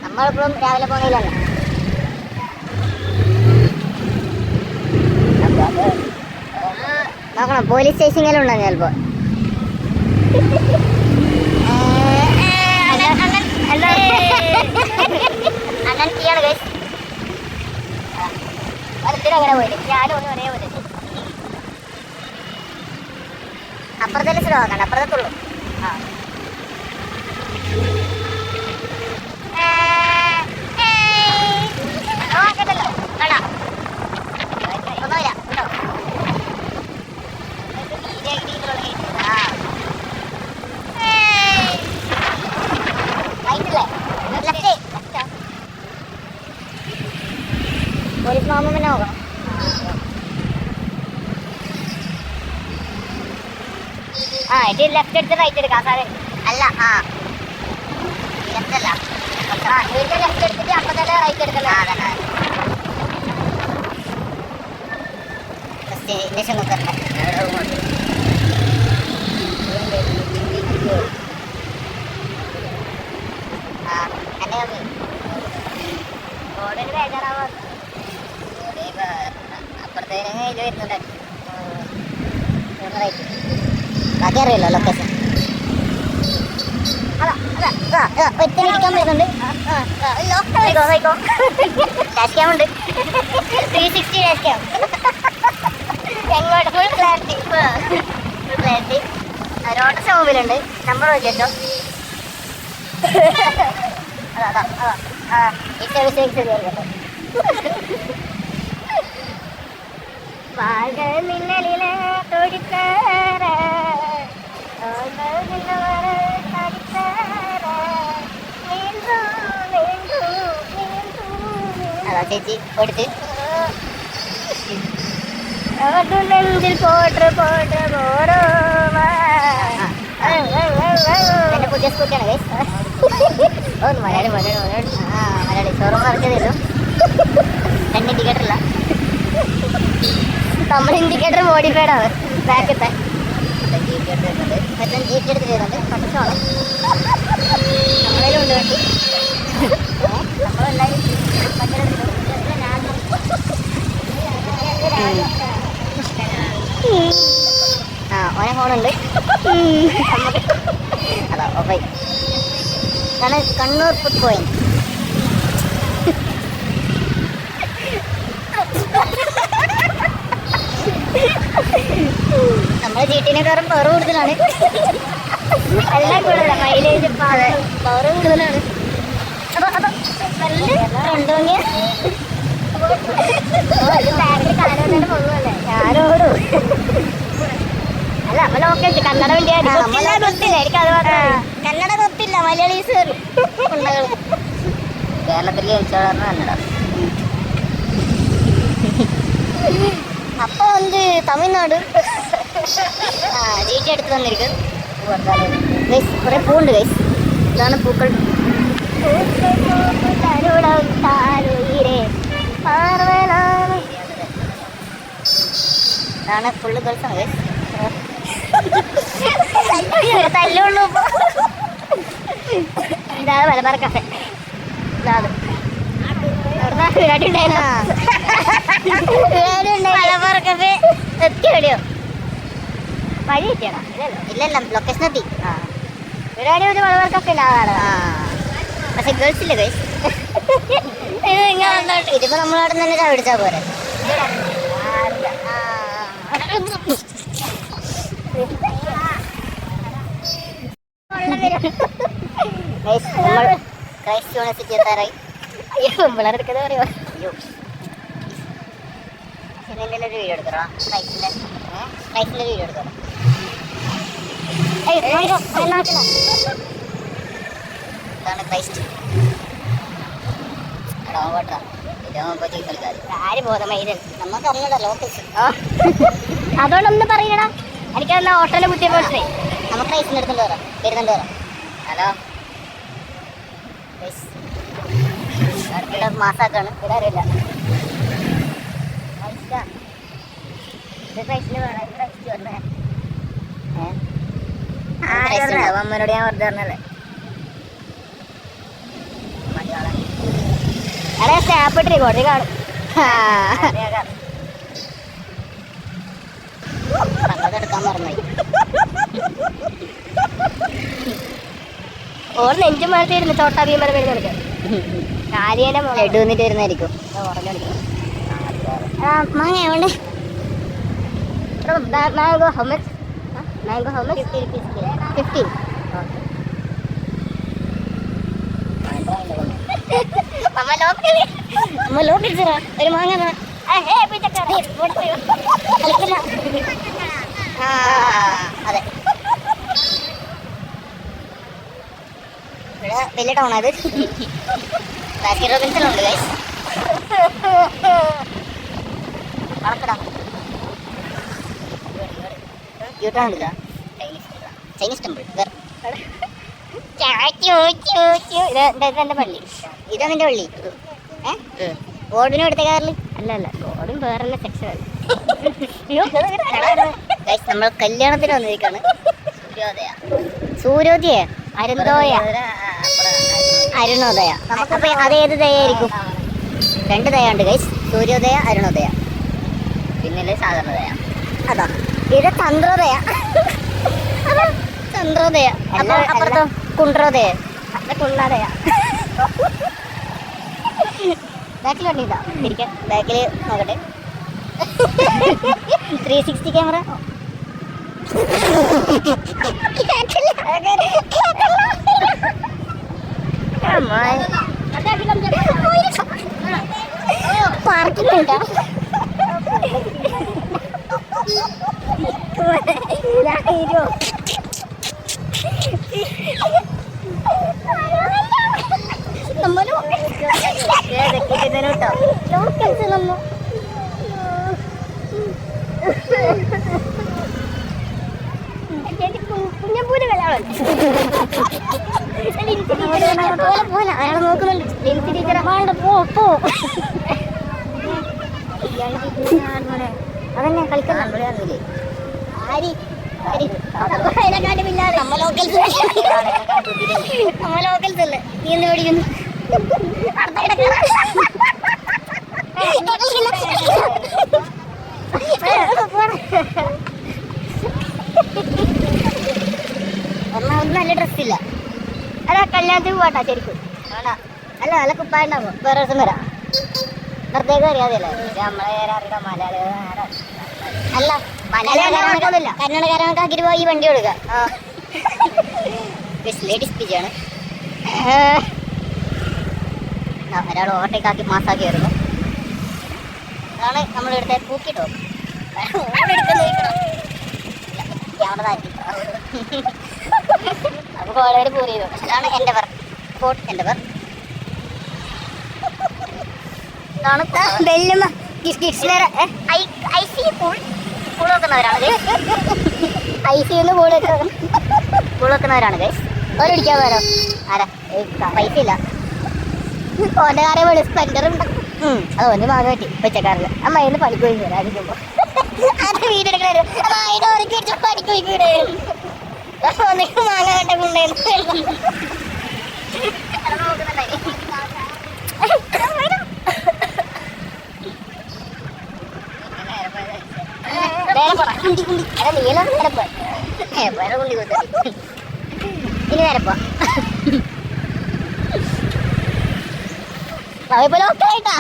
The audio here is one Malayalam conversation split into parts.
നമ്മളിപ്പോഴും രാവിലെ പോകുന്നില്ലല്ലോ. നോക്കണം, പോലീസ് സ്റ്റേഷനിലും ഉണ്ടോ ചിലപ്പോ. അണ്ണൻ തീയാണ് ഗൈസ്. അങ്ങനെ പോയില്ല, ഞാനും ഒന്നും ഒരേ പോലെ. അപ്പുറത്തേക്ക് സ്ലോ ആക്കണ്ട, അപ്പുറത്തേക്കുള്ളൂ. കേട്ടല്ലോ കാണാ ഒന്നുമില്ല കേട്ടോ. പോലീസ് മാമനെ നോക്കണം. ഇത് ലെഫ്റ്റ് എടുത്ത് റൈറ്റ് എടുക്കാം സാറേ. അല്ല ലെഫ്റ്റ് അല്ല, വീട്ടിൽ ലെഫ്റ്റ് എടുത്തിട്ട് അപ്പൊ തന്നെ റൈറ്റ് എടുക്കല്ലോ. ഇൻഡക്ഷൻ കുക്കറിന്റെ റോഡിന് ബേജാറാവാ. അപ്പുറത്തേക്ക് ഇത് വരുന്നുണ്ട്. ബാക്കി അറിയില്ലോ ലൊക്കേഷൻ. ഒറ്റടിക്കാൻ വരുന്നുണ്ട്. ഡാഷ് ക്യാം ഉണ്ട്, 360 ഡാഷ് ക്യാം. എങ്ങോട്ട് full clarity, full clarity. Road ഷോപ്പിലുണ്ട്, നമ്പർ നോക്കിയോ. മിന്നലിലെ തൊടിക്കാര അതാ ചേച്ചി കൊടുത്ത് നെഞ്ചിൽ പോട്ട് പോട്ട് പോരോ. എന്റെ പുതിയ സ്കൂട്ടിയാണ് ഗൈസ്. മലയാളി ഷോറൂം ഇറക്കിയതല്ലോ. രണ്ട് ഇൻഡിക്കേറ്ററില്ല, നമ്മൾ ഇൻഡിക്കേറ്റർ മോഡിഫൈഡാണ്. ബാക്കത്തെ ജീപ്പ് എടുത്ത് ചെയ്യുന്നുണ്ട്. പട്ടിച്ചോളം നമ്മളതിലും ഉണ്ട് വണ്ടി. നമ്മളെല്ലാവരും ഓനെ ഫോണുണ്ട്. അതാ ഓപ്പൈ ഇതാണ് കണ്ണൂർ ഫുഡ് പോയിന്റ്. നമ്മളെ ചീട്ടിനെക്കാറും പവർ കൂടുതലാണ്. എല്ലാം കൂടുതലാണ്, മൈലേജ് പവർ കൂടുതലാണ്. ഞാനോടും അല്ല നമ്മൾ ഓക്കെ. കന്നഡ വണ്ടിയാ, കന്നഡ തൊത്തില്ല, മലയാളീസ് കേരളത്തിൽ ജനിച്ചോളാണ് കന്നഡ. அப்போ வந்து தமிழ்நாடு ஜிடி எடுத்து வந்திருக்கு. கைஸ் കുറേ പൂണ്ട് ഗൈസ്. ഇതാണ് പൂക്കൾ. ഇതാണ് ഫുള്ള് ഗേൾസാണ് ഗൈസ്. തല്ലുള്ളൂ. ഇതാണ് മലബാർ കഫേ. ഇതാണ് മലബാർ കഫേ എത്തിയോ? വഴി എത്തിയാണോ? ഇല്ലല്ല, ലൊക്കേഷൻ എത്തി. ഇവിടെ ഒരു മലബാർ കഫേ ഇല്ലാതാണ്. പക്ഷെ ഗേൾസ് ഇല്ല ഗൈസ്. ഇതിപ്പോ നമ്മളവിടെ തന്നെ ചവിടിച്ചാ പോരെ. ക്രൈസ്റ്റ് യൂണിവേഴ്സിറ്റി എത്താറായി. അയ്യോ പിള്ളേരെടുക്കത് പറയുമോ? അയ്യോ ഇതിൻ്റെ ഒരു വീഡിയോ എടുക്കണോ? ക്രൈസ്റ്റിൻ്റെ വീഡിയോ എടുക്കണം. ഇതാണ് ക്രൈസ്റ്റ്. ആര് ബോധമൈതൽ നമുക്ക് അറിഞ്ഞടാ ലോക്കൽസ്. അതുകൊണ്ടൊന്നും പറയണ. എനിക്കതെന്നാ ഓട്ടോയിലെ കുത്തിയ പോസ്റ്റേ. നമുക്ക് ക്രൈസ്റ്റിൻ്റെ അടുത്തുണ്ട് വരാം, വരുന്നുണ്ട് വരാം. ഹലോ മാസാക്കാണ്, ഇവിടെ അറിയില്ല. അമ്മനോട് ഞാൻ വെറുതെ പറഞ്ഞല്ലേ. അതെ സ്നാപ്പിട്ട് റെക്കോർഡിങ് കാണും. എടുക്കാൻ മറന്നായി. ഓർ നെഞ്ചും മഴത്തിരുന്നു ചോട്ടാ ഭീമനെ വരുന്ന എടുക്കാം. കാലിയേനെ ലഡു വന്നിട്ട് വരുന്നതായിരിക്കും. മാങ്ങ ഉണ്ട്. Mango how much? Mango how much? 15. അമ്മ ലോക്കൽ ഒരു മാങ്ങ അതെ ഇവിടെ വലിയ ടൗൺ അത്. ബാസ്കറ്റ് റോബിൻസിലുണ്ട് ഗൈസ്. യൂട്ടേണില്ല. Chinese temple. ഇതെന്റെ പള്ളി. ഇതാ നിന്റെ പള്ളി. ഗോഡിനും എടുത്ത കാറിൽ അല്ല ഗോഡും വേറെ സെക്ഷൻ. നമ്മൾ കല്യാണത്തിന് വന്നിരിക്കാണ്. സൂര്യോദയ അരുണോദയ നമുക്കപ്പോ അതേത് ദയായിരിക്കും? 2 ദയുണ്ട് ഗൈസ്. സൂര്യോദയ അരുണോദയ പിന്നല്ലേ സാധാരണ ദയ. അതാ ഇത് ചന്ദ്രോദയ. ചന്ദ്രോദയ അപ്പുറത്തോ കുണ്ട്രോദയ കുണ്ണാദയ. ബാക്കിൽ വണ്ടിയില്ല ഇരിക്കാൻ. ബാക്കിൽ നോക്കട്ടെ. 360 ക്യാമറ. പാർക്കിംഗ് ഉണ്ടോ? കുഞ്ഞപ്പൂര് കല്യാണം അയാൾ നോക്കുന്നുണ്ട്. ലിൻസി ടീച്ചറെ പോ അതന്നെ കളിക്കുന്നില്ലേ? ആരി നമ്മ ലോക്കൽസ് അല്ലേ? നീ എന്ന് മേടിക്കുന്നു. ഒന്നാമത് നല്ല ഡ്രസ്സില്ല. അതാ കല്യാണത്തിന് പോട്ടാ ശരിക്കും. അല്ല നല്ല കുപ്പായുണ്ടാവും. വേറെ ദിവസം വരാം. പ്രത്യേകം അറിയാതെയല്ലേ നമ്മളെ മലയാളം. അല്ല മലയാളക്കാരനൊന്നുമില്ല. കന്നഡക്കാരനൊക്കെ ആക്കിയിട്ട് പോയി ഈ വണ്ടി കൊടുക്കുക. ലേഡീസ് പിജാണ്. ഒരാൾ ഓവർടേക്ക് ആക്കി മാസാക്കി വരുന്നു. അതാണ് നമ്മളിവിടുത്തെ പൂക്കിട്ടോ. നമുക്ക് വളരെ പൂർ ചെയ്തു. അതാണ് എൻ്റെ വർക്ക്. ഫോർട്ട് എൻ്റെ വർക്ക്. ഇതാണ് വെല്ലുമ്മ കിഡ്സിലെ ഐ സി പൂൾ വെക്കുന്നവരാണ്. ഐ സി ഒന്ന് പൂൾ വെക്കുന്നവരാണ് ഗൈസ്. ഓരോ പിടിക്കാൻ പോരോ? ആരാ പൈസ ഇല്ല. ഓൻ്റെ കാര്യം വിളി സ്പെൻഡറുണ്ട്. അത് ഒന്ന് മാങ്ങ പറ്റി പച്ചക്കാറിൽ. അമ്മ ഇന്ന് പണിക്ക് പോയി വരാതിരിക്കുമ്പോൾ അത് വീടെടുക്കണ പണിക്ക് പോയിക്കൂടെ? മാങ്ങ കണ്ട കൊണ്ടുണ്ടായിരുന്നു. ഇനി നേരെ പോ. ലോക്കലായിട്ടാ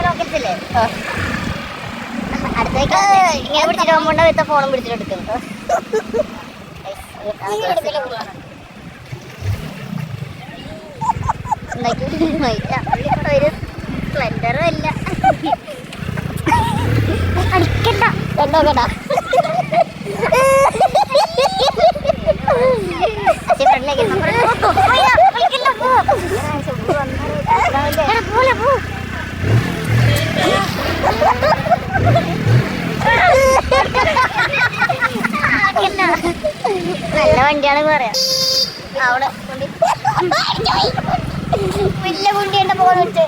ലോക്കൽസില്ലേ? അടുത്തേക്ക് ഇങ്ങനെ പിടിച്ചിട്ട് പോകുമ്പോണ്ട വിത്ത ഫോണും പിടിച്ചിട്ടെടുക്കുന്നു. ഒരു സ്പ്ലെൻഡറും അല്ല. അടിക്കണ്ട കണ്ടോക്കട്ടാ. നല്ല വണ്ടിയാണെന്ന് പറയാം. അവിടെ വലിയ കുണ്ടിയുണ്ട പോകാൻ വെച്ച്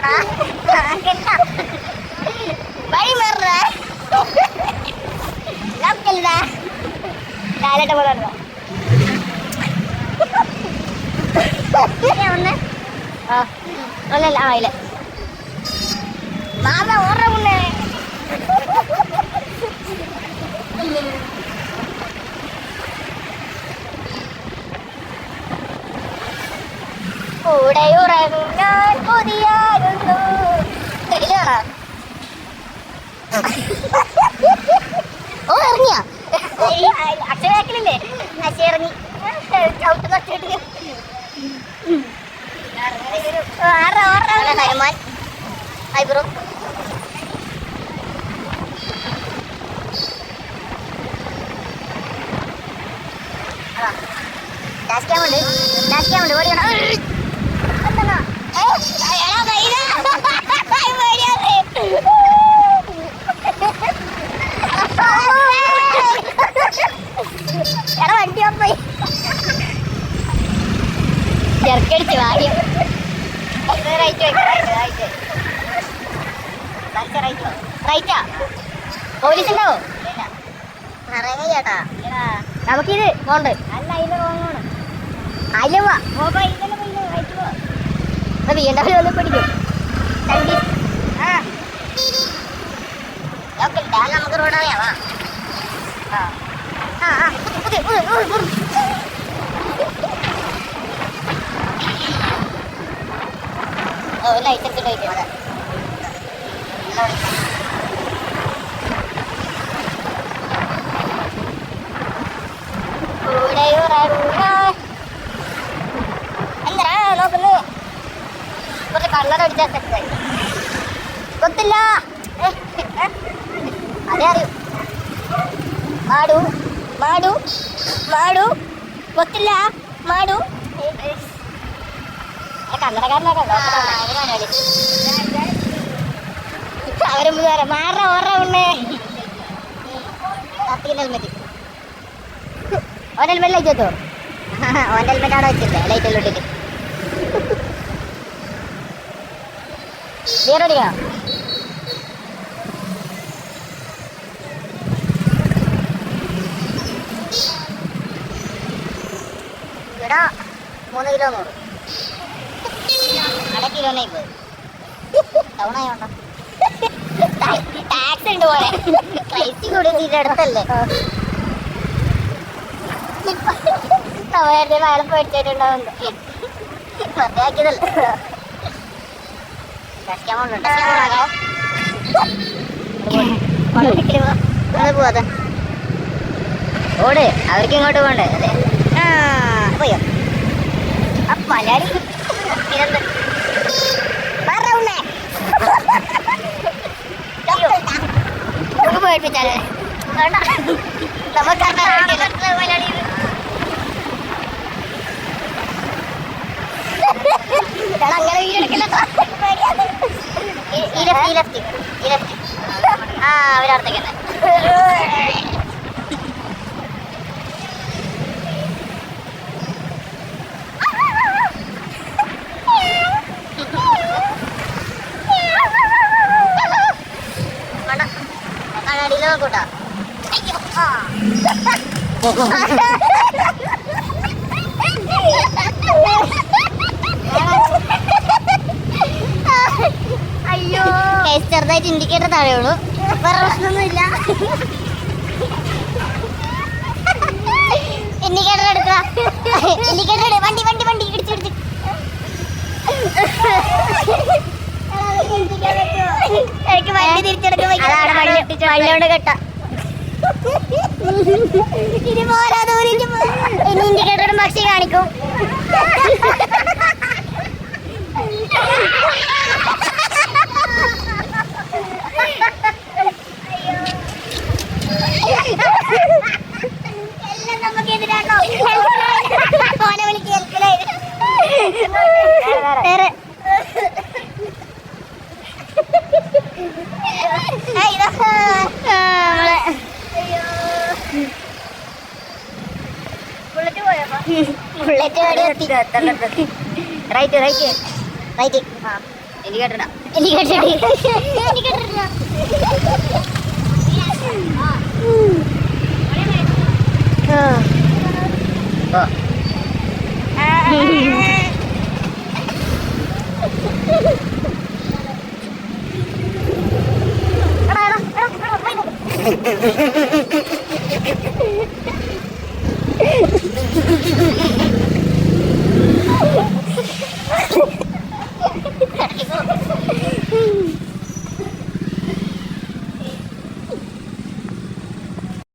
വഴിയാടാ വഴി മാറുക കാലട്ട പോലെ ഒന്ന് ഒന്നല്ല ആ ഇല്ല മാമ ഓർമ്മ മുന്നേ കൂടെ ഉറങ്ങാൻ കൊതിയാകുന്നു ഇതാണോ ഓ ഇറങ്ങിയ അക്ഷരാക്കലില്ലേ അച്ഛ ഇറങ്ങി ചവിട്ട് നച്ചിട്ട് ഹനുമാൻ ഐബ്രോ ഡാസ്ക്യാമുണ്ട് ഓടിക്കണം എടാ വണ്ടി പോയി ചെറുക്കടിച്ചു ആദ്യം റൈറ്റാ പോലീസ് ഉണ്ടാവോ ചേട്ടാ നമുക്കിത് പോണ്ട് അല്ല അതിന്റെ റോങ്ങാണ് അലുവ വീണ്ടവര് വന്ന് പിടിക്കും നമുക്ക് റോഡ് അറിയാവാ ലൈസൻസ് കഴിക്കും അതെ എന്താ നോക്കുന്നു കുറച്ച് കള്ളറടിച്ചാൽ സെറ്റായി കൊത്തില്ല അതെ അറിയൂ മാടു മാടു മാടു കൊത്തില്ല മാടു അവര് മാറ ഓറ ഉണ്ണേ ഹെൽമെറ്റ് ഓൻ ഹെൽമെറ്റ് ലൈറ്റ് ഓൻ ഹെൽമെറ്റ് അവിടെ വെച്ചില്ലേ ലൈറ്റെല്ലാം ഇട്ടിട്ട് വേറോടിക്കണം ഇവിടെ 3 കിലോ 100 1/2 കിലോ ടൗൺ ആയോണ്ടോ ടാക്സ് ഉണ്ട് പോലെ പൈസ കൂടി ഇതിന്റെ അടുത്തല്ലേ അവരുടെ വയറ് പേടിച്ചിട്ടുണ്ടാവുന്നു മതിയാക്കിയതല്ലേ പോവാതെ ഓട് അവർക്ക് ഇങ്ങോട്ട് പോണ്ടേ അതെ പോയോ മലയാളി പേടിപ്പിച്ചാലേ നമുക്ക് മലയാളി അങ്ങനെ ആ അവരടുത്തേക്ക് കണ്ണാടിയിലോ കൂട്ടാ അയ്യോ ചെറുതായിട്ട് ഇൻഡിക്കേറ്റർ താഴെയുള്ളൂ വേറെ പ്രശ്നമൊന്നുമില്ല ഇൻഡിക്കേറ്റർ എടുക്കുക ഇൻഡിക്കേറ്റർ വണ്ടി വണ്ടി വണ്ടി ഇടിച്ച് ഇടിച്ച് എനിക്ക് വണ്ടി തിരിച്ചെടുക്കാൻ വണ്ടിയോട് കെട്ട ഇനി പോരാ ദൂരം ഇനി ഇൻഡിക്കേറ്ററും പക്ഷി കാണിക്കും എല്ലാം നമുക്ക് എതിരാണോ ഫോനെ വിളിക്ക് ഹെൽപ്പിലായി വേറെ ബുള്ളറ്റ് റൈറ്റ് റൈറ്റ് റൈറ്റ് എനിക്ക് കേട്ടില്ല. എനിക്ക് കേട്ടിട്ടില്ല. എനിക്ക് കേട്ടിട്ടില്ല.